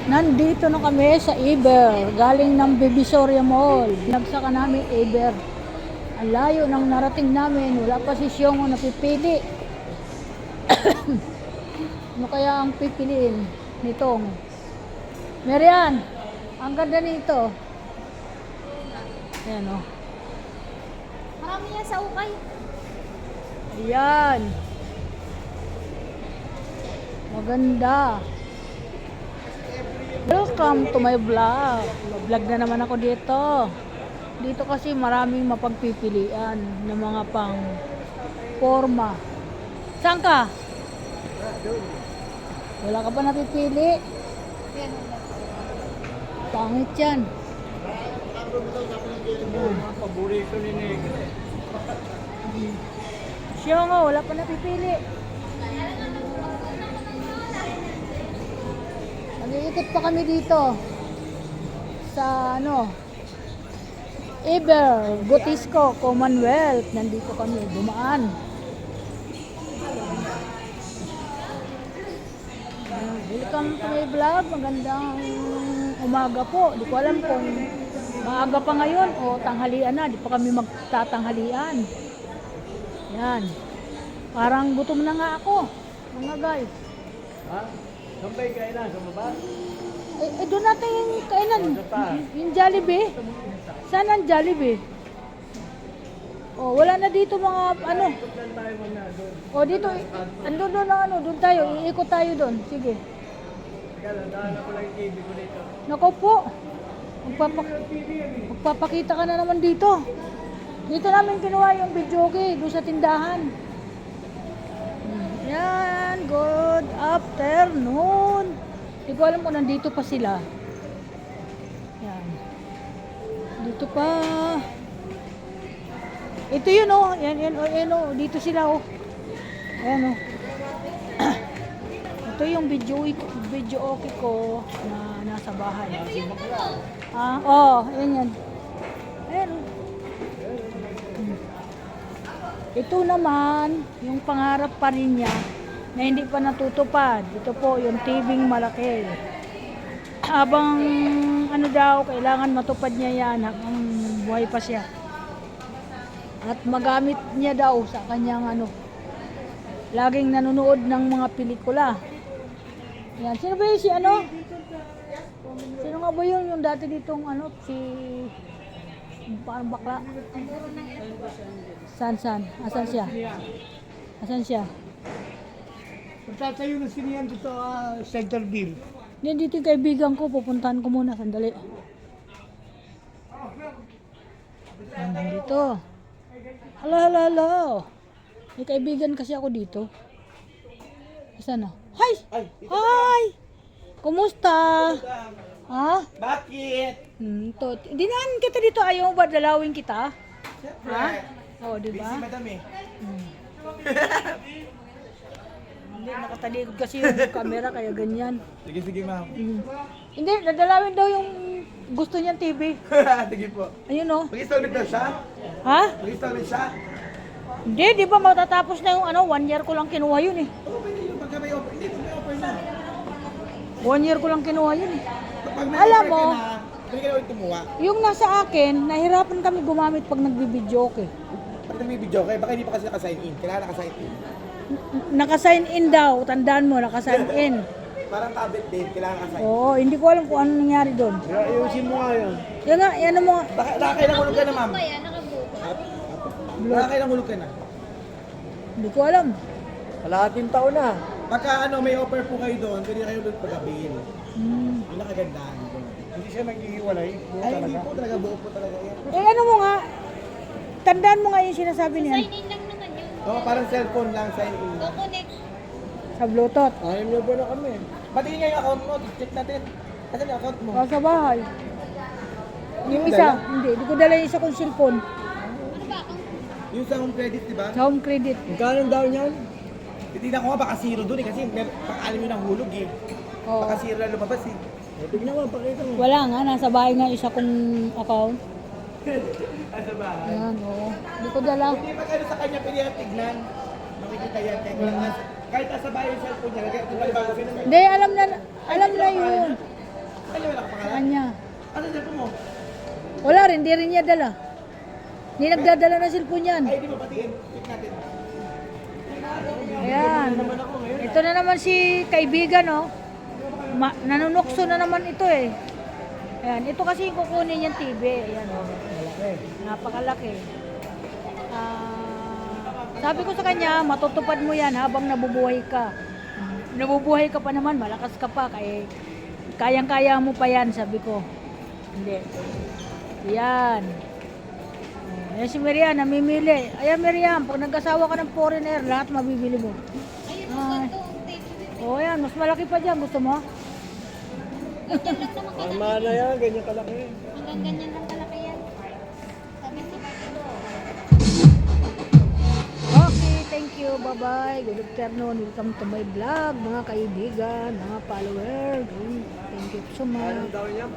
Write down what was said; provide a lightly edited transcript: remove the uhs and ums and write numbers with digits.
Nandito na kami sa Iber, galing ng Divisoria Mall. Nagsaka namin Iber. Ang layo ng narating namin, wala pa si Xiong napipili. Ano kaya ang pipiliin nitong? Marian, ang ganda nito. Ayan o. Marami yan sa ukay. Ayan. Maganda. Welcome to my vlog. Vlog na naman ako dito. Dito kasi maraming mapagpipilian ng mga pang forma. Saan ka? Wala ka pa napipili? Pangit yan. Paborito ni Nick. Siya nga, wala pa napipili. Nag-iikot pa kami dito sa Iber, Gotisco, Commonwealth. Nandito kami, dumaan. Welcome to my vlog. Magandang umaga po. Di ko alam kung maaga pa ngayon o tanghalian na. Di pa kami magtatanghalian. Yan. Parang gutom na nga ako. Mga guys. Ha? Sambay kailan? Sa baba? Doon natin yung kainan. Yung Jollibee. Saan ang Jollibee? Oh, wala na dito mga ano. Oh, dito. Andun doon ang doon tayo. Iikot tayo doon. Sige. Daan ako lang yung TV ko dito. Nako po. Magpapakita ka na naman dito. Dito namin kinuha yung video doon sa tindahan. Yan. Good afternoon. Hindi ko alam kung nandito pa sila. Yan. Dito pa. Ito yun oh. Yan oh. Dito sila oh. Ayan oh. Ito yung video okay ko na nasa bahay. Yan. Ayan oh. Ito naman, yung pangarap pa rin niya na hindi pa natutupad. Ito po, yung tibing malaki. Habang kailangan matupad niya yan habang buhay pa siya. At magamit niya daw sa kanyang laging nanonood ng mga pelikula. Yan. Sino ba yun Sino nga ba yun yung dati ditong parang bakla? San? Asan siya? Magtatayo na sinihan dito Centerville. Dito yung kaibigan ko. Pupuntahan ko muna. Sandali. Dito. Hello. May kaibigan kasi ako dito. Asan na? Hi! Kumusta? Ha? Bakit? Dinaan kita dito. Ayaw mo ba dalawin kita? Ha? Oo, diba? Busy madam eh. Hindi, nakatalikod kasi yung camera kaya ganyan. Sige ma'am. Hindi, dadalawin daw yung gusto niyang TV. Sige po. Ayun oh. Mag-installment daw siya? Ha? Mag-installment siya? Hindi, di ba matatapos na yung 1 year ko lang kinuha yun eh. Oo, pwede yun. Pagka may offer. Hindi, may offer na. 1 year ko lang kinuha yun eh. Pag may Alam offer mo, ka na, pwede ka na ulit kumuha. yung nasa akin, nahirapan kami gumamit pag nagbibideo okay. Pag may video kayo, baka hindi pa kasi naka-sign in. Kailangan naka-sign in. Naka-sign in daw, tandaan mo, naka-sign in. Parang tablet din, kailangan naka-sign in. Oo, hindi ko alam kung ano nangyari doon. Ayusin mo nga yun. Yan nga, yan mo. Nakakailang hulog ka na ma'am? Kaya nakabuko. Nakakailang hulog ka na? Hindi ko alam. Kalahating taon na. Pagka may offer po kayo doon, pwede kayo doon pag-avail. Yung nakagandaan doon. Hindi siya naghihiwalay? Ay, hindi po talaga, buo po talaga yan. Ano mo nga, tandaan mo nga yung sinasabi niya. Sign in lang naman yun. Oo, parang cellphone lang, sign in. Connect. Sa Bluetooth. Ayaw mo ba na kami? Patingin nga yung account mo, check natin. Asan yung account mo? O sa bahay. Yung mo isa, dala? hindi ko dala yung isa kong cellphone. Yung sa home credit, di ba? Sa home credit. Magkano daw niyan? Titignan ko nga, baka zero doon eh, kasi pang-alim yun ang hulog eh. Oo. Baka zero lang lumabas eh. Tignan mo, pakita mo. Wala nga, nasa bahay nga isa kong account. Asa ba? Ayan, oo. Hindi ko dala. Hindi pa sa kanya pwede yan tignan. Makikita yan. Kahit nasa bahay yung cellphone niya, lagay ito pala bago Hindi, alam na yun. kanya wala ka Sa pangalan? kanya. Ano cellphone mo? Wala rin, hindi rin niya dala. Hindi nagdadala ng cellphone yan. Ay, di ba patiin? Pick natin. Ayan. Naman ako ngayon. Ito na naman si kaibigan, oh. Nanunukso na naman ito eh. Ayan, ito kasi yung kukunin niyang TV. Ayan, oh. Napakalaki. Sabi ko sa kanya, matutupad mo yan habang nabubuhay ka. Nabubuhay ka pa naman, malakas ka pa. Kayang-kaya mo pa yan, sabi ko. Hindi. Yan. Ayan si Miriam, namimili. Ayan Miriam, pag nag-asawa ka ng foreigner, lahat mabibili mo. Ayun, Ay. maganda ang tape. O yan, mas malaki pa dyan. Gusto mo? Ganyan lang naman kalaki. Tama na yan, ganyan kalaki. Hanggang ganyan lang kalaki yan. Sabi si Martin. Okay, thank you. Bye-bye. Good afternoon. Welcome to my vlog, mga kaibigan, mga followers. Thank you so much. Daw niyan,